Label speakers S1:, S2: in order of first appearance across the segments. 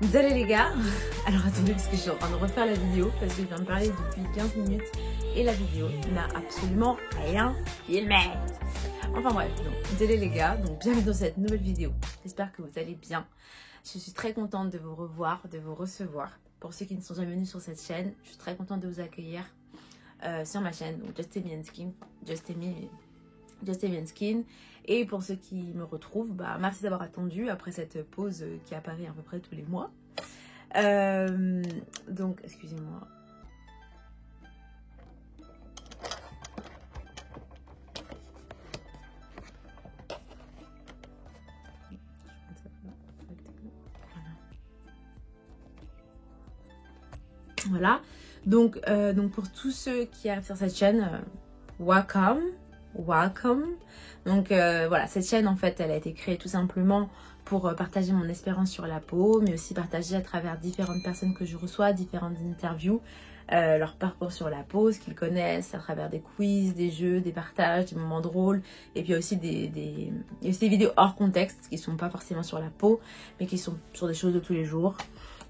S1: Désolé les gars. Alors attendez parce que je suis en train de refaire la vidéo parce que je viens de parler depuis 15 minutes et la vidéo n'a absolument rien filmé. Enfin bref, donc désolé les gars, donc bienvenue dans cette nouvelle vidéo. J'espère que vous allez bien. Je suis très contente de vous revoir, de vous recevoir. Pour ceux qui ne sont jamais venus sur cette chaîne, je suis très contente de vous accueillir sur ma chaîne, donc Just Amy and Skin. Just Amy and Skin. Et pour ceux qui me retrouvent, bah, merci d'avoir attendu après cette pause qui apparaît à peu près tous les mois. Donc, excusez-moi. Voilà. Donc pour tous ceux qui arrivent sur cette chaîne, welcome. Donc voilà, cette chaîne en fait elle a été créée tout simplement pour partager mon expérience sur la peau, mais aussi partager à travers différentes personnes que je reçois, différentes interviews, leur parcours sur la peau, ce qu'ils connaissent à travers des quiz, des jeux, des partages, des moments drôles, et puis aussi des vidéos hors contexte qui sont pas forcément sur la peau, mais qui sont sur des choses de tous les jours.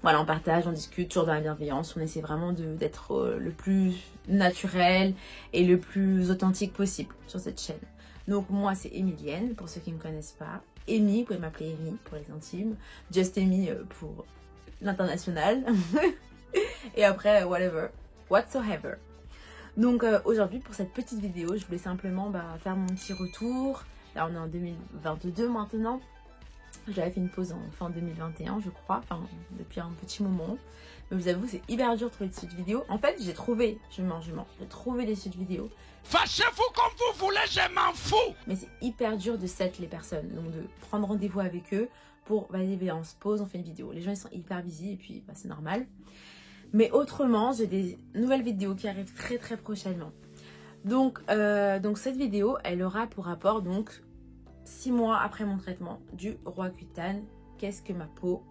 S1: Voilà, on partage, on discute, toujours dans la bienveillance. On essaie vraiment d'être le plus naturel et le plus authentique possible sur cette chaîne. Donc moi, c'est Emilienne, pour ceux qui ne me connaissent pas. Amy, vous pouvez m'appeler Amy pour les intimes. Just Amy pour l'international. Et après, whatsoever. Donc aujourd'hui, pour cette petite vidéo, je voulais simplement faire mon petit retour. Là, on est en 2022 maintenant. J'avais fait une pause en fin 2021 je crois, enfin depuis un petit moment. Mais vous avouez c'est hyper dur de trouver des suites vidéo. En fait j'ai trouvé, j'ai trouvé des suites vidéo.
S2: Fâchez-vous comme vous voulez, je m'en fous.
S1: Mais c'est hyper dur de set les personnes, donc de prendre rendez-vous avec eux pour vas-y on se pose, on fait une vidéo. Les gens ils sont hyper busy et puis c'est normal. Mais autrement j'ai des nouvelles vidéos qui arrivent très prochainement. Donc cette vidéo elle aura pour rapport donc 6 mois après mon traitement du Roaccutane, qu'est-ce que ma peau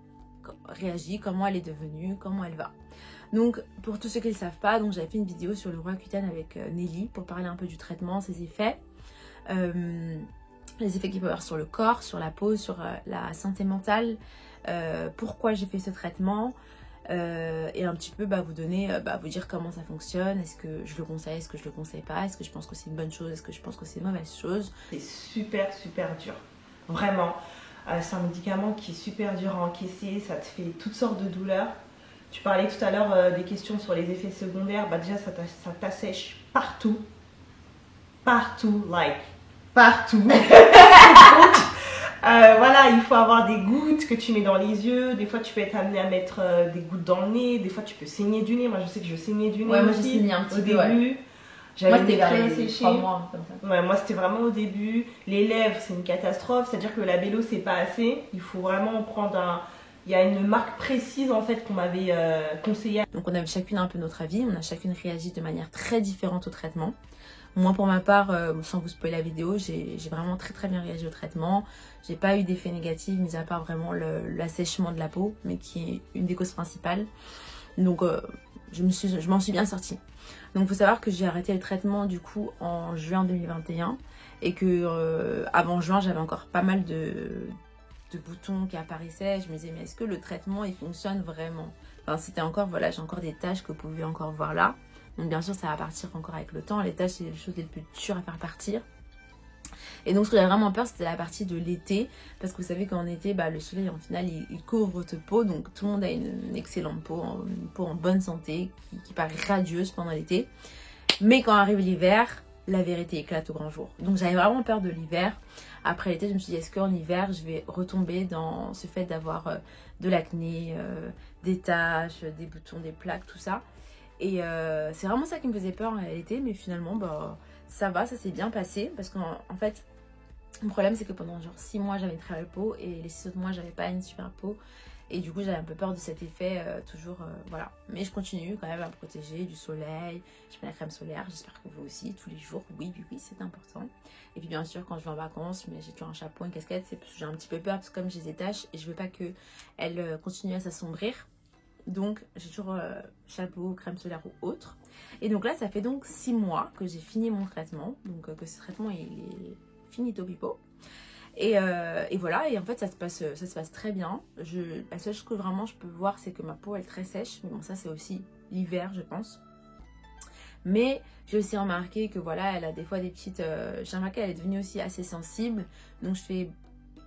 S1: réagit, comment elle est devenue, comment elle va. Donc pour tous ceux qui ne le savent pas, donc j'avais fait une vidéo sur le Roaccutane avec Nelly pour parler un peu du traitement, ses effets, les effets qu'il peut avoir sur le corps, sur la peau, sur la santé mentale, pourquoi j'ai fait ce traitement. Et un petit peu vous donner, vous dire comment ça fonctionne, est-ce que je le conseille, est-ce que je le conseille pas, est-ce que je pense que c'est une bonne chose, est-ce que je pense que c'est une mauvaise chose.
S3: C'est super dur, vraiment. C'est un médicament qui est super dur à encaisser, ça te fait toutes sortes de douleurs. Tu parlais tout à l'heure des questions sur les effets secondaires, déjà ça t'assèche partout. Partout. Voilà, il faut avoir des gouttes que tu mets dans les yeux. Des fois, tu peux être amené à mettre des gouttes dans le nez. Des fois, tu peux saigner du nez. Moi, je sais que je saignais du nez.
S1: Ouais, moi
S3: aussi,
S1: j'ai saigné un petit
S3: au
S1: peu.
S3: début.
S1: Ouais.
S3: J'avais
S1: moi, c'était
S3: très séché.
S1: 3 mois comme ça.
S3: Ouais, moi, c'était vraiment au début. Les lèvres, c'est une catastrophe. C'est-à-dire que la Bello, c'est pas assez. Il faut vraiment prendre un. Il y a une marque précise en fait qu'on m'avait conseillé.
S1: Donc, on avait chacune un peu notre avis. On a chacune réagi de manière très différente au traitement. Moi pour ma part, sans vous spoiler la vidéo, j'ai vraiment très bien réagi au traitement. J'ai pas eu d'effet négatif, mis à part vraiment l'assèchement de la peau, mais qui est une des causes principales. Donc je m'en suis bien sortie. Donc il faut savoir que j'ai arrêté le traitement du coup en juin 2021 et que avant juin j'avais encore pas mal de boutons qui apparaissaient. Je me disais mais est-ce que le traitement il fonctionne vraiment? Enfin c'était encore, voilà, j'ai encore des taches que vous pouvez encore voir là. Donc bien sûr ça va partir encore avec le temps. Les taches c'est les choses les plus dures à faire partir. Et donc ce que j'avais vraiment peur c'était la partie de l'été. Parce que vous savez qu'en été le soleil en final il couvre votre peau. Donc tout le monde a une excellente peau, une peau en bonne santé qui paraît radieuse pendant l'été. Mais quand arrive l'hiver, la vérité éclate au grand jour. Donc j'avais vraiment peur de l'hiver. Après l'été je me suis dit est-ce qu'en hiver je vais retomber dans ce fait d'avoir de l'acné, des taches, des boutons, des plaques, tout ça. Et c'est vraiment ça qui me faisait peur en réalité, mais finalement ça va, ça s'est bien passé parce qu'en fait le problème c'est que pendant genre 6 mois j'avais une très belle peau et les 6 autres mois j'avais pas une super peau et du coup j'avais un peu peur de cet effet voilà, mais je continue quand même à me protéger du soleil, je mets la crème solaire, j'espère que vous aussi tous les jours, oui c'est important. Et puis bien sûr quand je vais en vacances j'ai toujours un chapeau, une casquette, c'est parce que j'ai un petit peu peur parce que comme j'ai des taches et je veux pas que elles continuent à s'assombrir. Donc j'ai toujours chapeau, crème solaire ou autre. Et donc là ça fait donc 6 mois que j'ai fini mon traitement. Donc que ce traitement il est finito pipo. Et voilà, et en fait ça se passe très bien. La seule chose que vraiment je peux voir, c'est que ma peau elle est très sèche, mais bon ça c'est aussi l'hiver je pense. Mais j'ai aussi remarqué que voilà, elle a des fois des petites... j'ai remarqué qu'elle est devenue aussi assez sensible, donc je fais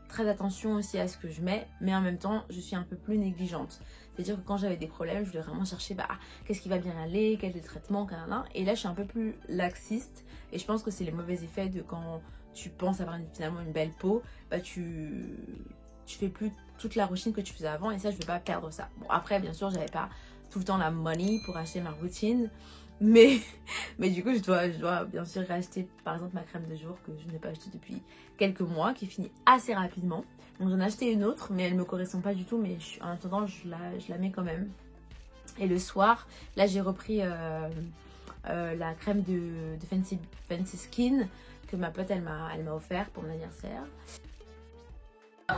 S1: très attention aussi à ce que je mets, mais en même temps je suis un peu plus négligente. C'est-à-dire que quand j'avais des problèmes, je voulais vraiment chercher qu'est-ce qui va bien aller, quel est le traitement, et là je suis un peu plus laxiste, et je pense que c'est les mauvais effets de quand tu penses avoir finalement une belle peau, tu fais plus toute la routine que tu faisais avant, et ça je veux pas perdre ça. Bon après bien sûr j'avais pas tout le temps la money pour acheter ma routine, mais du coup je dois bien sûr racheter par exemple ma crème de jour que je n'ai pas achetée depuis quelques mois, qui finit assez rapidement. Donc j'en ai acheté une autre mais elle me correspond pas du tout, mais en attendant je la mets quand même. Et le soir là j'ai repris la crème de Fancy Skin que ma pote elle m'a offert pour mon anniversaire.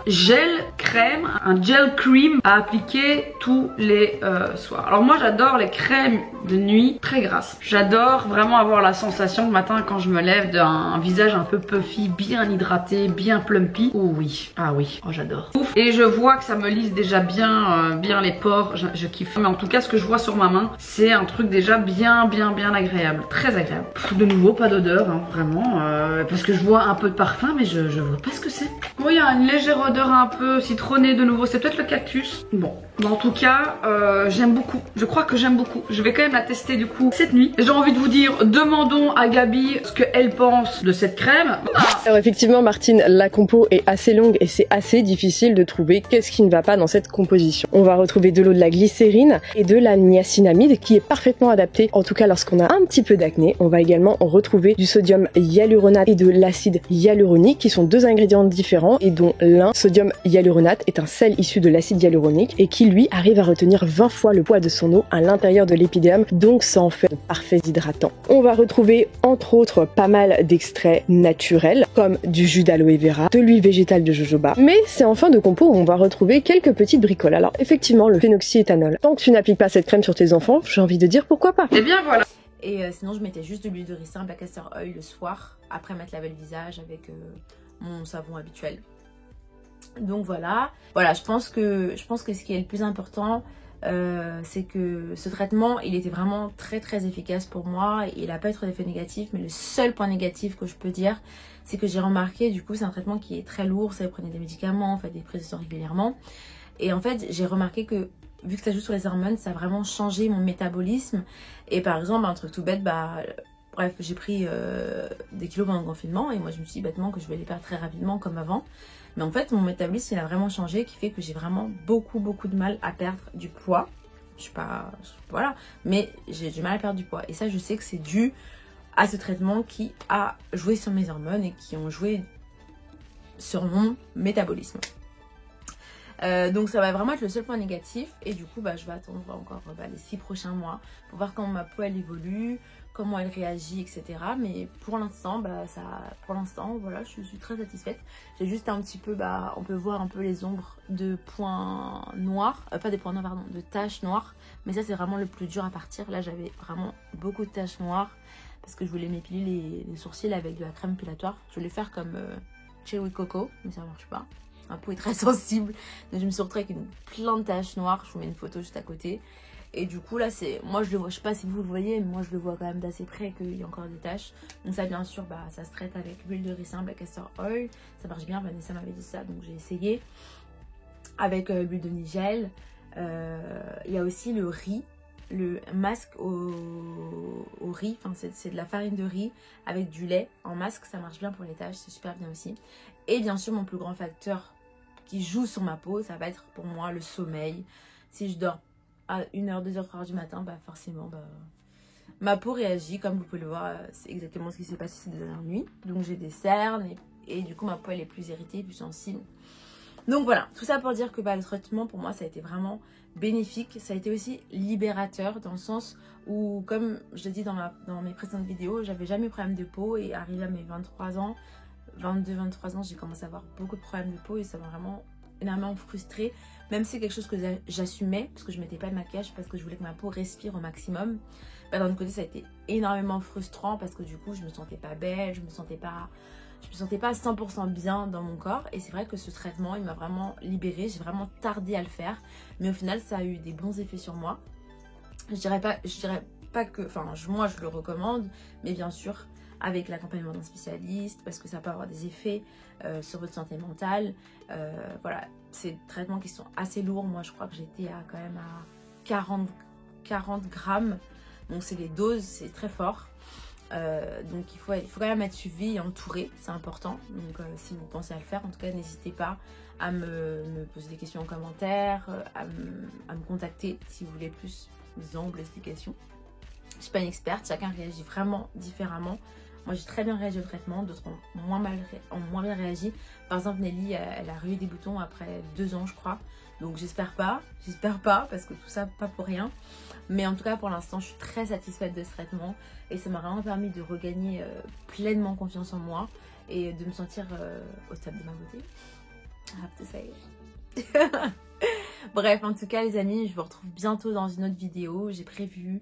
S4: Gel crème, un gel cream à appliquer tous les soirs. Alors moi j'adore les crèmes de nuit très grasses. J'adore vraiment avoir la sensation le matin quand je me lève d'un visage un peu puffy, bien hydraté, bien plumpy. Oh oui, ah oui, oh j'adore. Et je vois que ça me lisse déjà bien les pores, je kiffe. Mais en tout cas ce que je vois sur ma main, c'est un truc déjà bien agréable, très agréable. De nouveau pas d'odeur, hein, vraiment, parce que je vois un peu de parfum mais je vois pas ce que c'est. Bon, il y a une légère odeur un peu citronnée de nouveau, c'est peut-être le cactus. Bon, en tout cas, j'aime beaucoup. Je crois que j'aime beaucoup. Je vais quand même la tester du coup cette nuit. J'ai envie de vous dire, demandons à Gabi ce qu'elle pense de cette crème.
S5: Alors effectivement Martine, la compo est assez longue et c'est assez difficile de trouver qu'est-ce qui ne va pas dans cette composition. On va retrouver de l'eau de la glycérine et de la niacinamide qui est parfaitement adaptée, en tout cas lorsqu'on a un petit peu d'acné. On va également retrouver du sodium hyaluronate et de l'acide hyaluronique qui sont deux ingrédients différents et dont l'un, sodium hyaluronate, est un sel issu de l'acide hyaluronique et qui lui arrive à retenir 20 fois le poids de son eau à l'intérieur de l'épiderme, donc ça en fait de parfaits hydratants. On va retrouver entre autres pas mal d'extraits naturels comme du jus d'aloe vera, de l'huile végétale de jojoba, mais c'est en fin de compo où on va retrouver quelques petites bricoles. Alors effectivement le phénoxyéthanol. Tant que tu n'appliques pas cette crème sur tes enfants, j'ai envie de dire pourquoi pas.
S4: Et bien voilà.
S1: Et sinon je mettais juste de l'huile de ricin, black castor oil le soir, après m'être lavé le visage avec mon savon habituel. Donc voilà, je pense que ce qui est le plus important, c'est que ce traitement il était vraiment très efficace pour moi. Il n'a pas eu trop d'effets négatifs, mais le seul point négatif que je peux dire, c'est que j'ai remarqué, du coup c'est un traitement qui est très lourd, ça vous prenez des médicaments, faites des prises de sang régulièrement, et en fait j'ai remarqué que vu que ça joue sur les hormones, ça a vraiment changé mon métabolisme. Et par exemple un truc tout bête, bref, j'ai pris des kilos pendant le confinement et moi je me suis dit bêtement que je vais les perdre très rapidement comme avant. Mais en fait mon métabolisme il a vraiment changé, qui fait que j'ai vraiment beaucoup de mal à perdre du poids. Voilà, mais j'ai du mal à perdre du poids. Et ça je sais que c'est dû à ce traitement qui a joué sur mes hormones et qui ont joué sur mon métabolisme. Donc ça va vraiment être le seul point négatif. Et du coup je vais attendre encore les 6 prochains mois pour voir comment ma peau elle évolue, comment elle réagit, etc. Mais pour l'instant voilà, je suis très satisfaite. J'ai juste un petit peu, on peut voir un peu les ombres de points noirs, pas des points noirs pardon, de taches noires. Mais ça c'est vraiment le plus dur à partir. Là j'avais vraiment beaucoup de taches noires parce que je voulais m'épiler les sourcils avec de la crème épilatoire. Je voulais faire comme Cherry Coco, mais ça marche pas. Ma peau est très sensible, donc je me suis retrouvée avec plein de taches noires. Je vous mets une photo juste à côté. Et du coup là moi je le vois, je sais pas si vous le voyez, mais moi je le vois quand même d'assez près qu'il y a encore des taches. Donc ça bien sûr ça se traite avec l'huile de ricin, black castor oil. Ça marche bien, Vanessa m'avait dit ça, donc j'ai essayé. Avec l'huile de nigel. Il y a aussi le riz, le masque au riz, enfin c'est de la farine de riz avec du lait en masque, ça marche bien pour les taches, c'est super bien aussi. Et bien sûr mon plus grand facteur qui joue sur ma peau, ça va être pour moi le sommeil. Si je dors à 1h, 2h, 3h du matin, forcément ma peau réagit, comme vous pouvez le voir, c'est exactement ce qui s'est passé ces dernières nuits. Donc j'ai des cernes et du coup ma peau elle est plus irritée, plus sensible. Donc voilà, tout ça pour dire que le traitement pour moi ça a été vraiment bénéfique. Ça a été aussi libérateur dans le sens où, comme je l'ai dit dans mes précédentes vidéos, j'avais jamais eu de problème de peau, et arrivé à mes 23 ans, 22-23 ans, j'ai commencé à avoir beaucoup de problèmes de peau et ça m'a vraiment énormément frustrée. Même si c'est quelque chose que j'assumais, parce que je mettais pas de maquillage, parce que je voulais que ma peau respire au maximum. D'un autre côté ça a été énormément frustrant parce que du coup je me sentais pas belle, je me sentais pas je me sentais pas 100% bien dans mon corps. Et c'est vrai que ce traitement, il m'a vraiment libérée. J'ai vraiment tardé à le faire. Mais au final, ça a eu des bons effets sur moi. Je dirais pas que, enfin, moi je le recommande, mais bien sûr avec l'accompagnement d'un spécialiste, parce que ça peut avoir des effets sur votre santé mentale. Voilà, c'est des traitements qui sont assez lourds. Moi, je crois que j'étais quand même à 40 grammes. Donc c'est les doses, c'est très fort. Donc il faut quand même être suivi et entouré, c'est important. Donc si vous pensez à le faire, en tout cas n'hésitez pas à me poser des questions en commentaire, à me contacter si vous voulez plus amples explications. Je suis pas une experte, chacun réagit vraiment différemment. Moi j'ai très bien réagi au traitement, d'autres ont moins bien réagi. Par exemple Nelly, elle a eu des boutons après 2 ans je crois. Donc j'espère pas parce que tout ça pas pour rien. Mais en tout cas pour l'instant je suis très satisfaite de ce traitement. Et ça m'a vraiment permis de regagner pleinement confiance en moi. Et de me sentir au top de ma beauté. I have to say it. Bref, en tout cas les amis, je vous retrouve bientôt dans une autre vidéo. J'ai prévu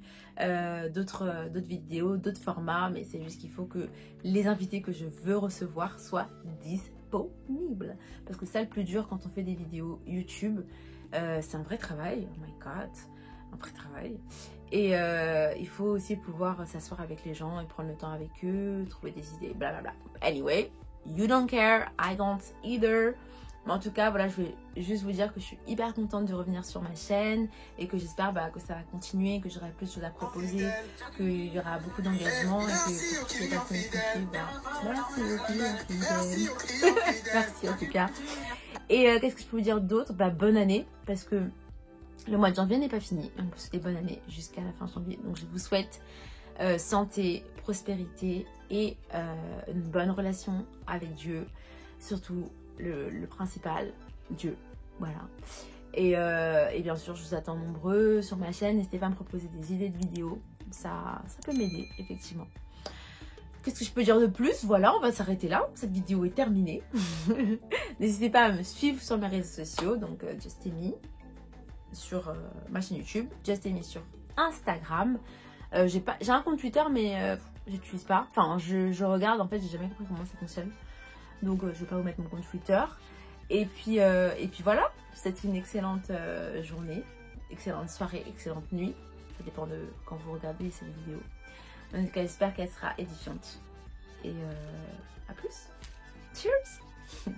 S1: d'autres vidéos, d'autres formats, mais c'est juste qu'il faut que les invités que je veux recevoir soient disponibles. Parce que ça le plus dur quand on fait des vidéos YouTube, c'est un vrai travail, oh my god, un vrai travail. Et il faut aussi pouvoir s'asseoir avec les gens et prendre le temps avec eux, trouver des idées, blablabla. Anyway, you don't care, I don't either. Mais en tout cas, voilà, je vais juste vous dire que je suis hyper contente de revenir sur ma chaîne et que j'espère que ça va continuer, que j'aurai plus de choses à proposer, qu'il y aura beaucoup d'engagement et que toutes les personnes qui me suivent, merci beaucoup, merci en tout cas. Et qu'est-ce que je peux vous dire d'autre? Bonne année, parce que le mois de janvier n'est pas fini. On peut souhaiter bonne année jusqu'à la fin janvier. Donc je vous souhaite santé, prospérité et une bonne relation avec Dieu, surtout le principal, Dieu, voilà. Et bien sûr, je vous attends nombreux sur ma chaîne. N'hésitez pas à me proposer des idées de vidéos, ça peut m'aider, effectivement. Qu'est-ce que je peux dire de plus? Voilà, on va s'arrêter là, cette vidéo est terminée. N'hésitez pas à me suivre sur mes réseaux sociaux, donc Just Amy sur ma chaîne YouTube, Just Amy sur Instagram. J'ai un compte Twitter, mais j'utilise pas. Enfin, je regarde, en fait, j'ai jamais compris comment ça fonctionne. Donc je vais pas vous mettre mon compte Twitter. Et puis voilà, c'est une excellente journée, excellente soirée, excellente nuit. Ça dépend de quand vous regardez cette vidéo. En tout cas, j'espère qu'elle sera édifiante. Et à plus. Cheers.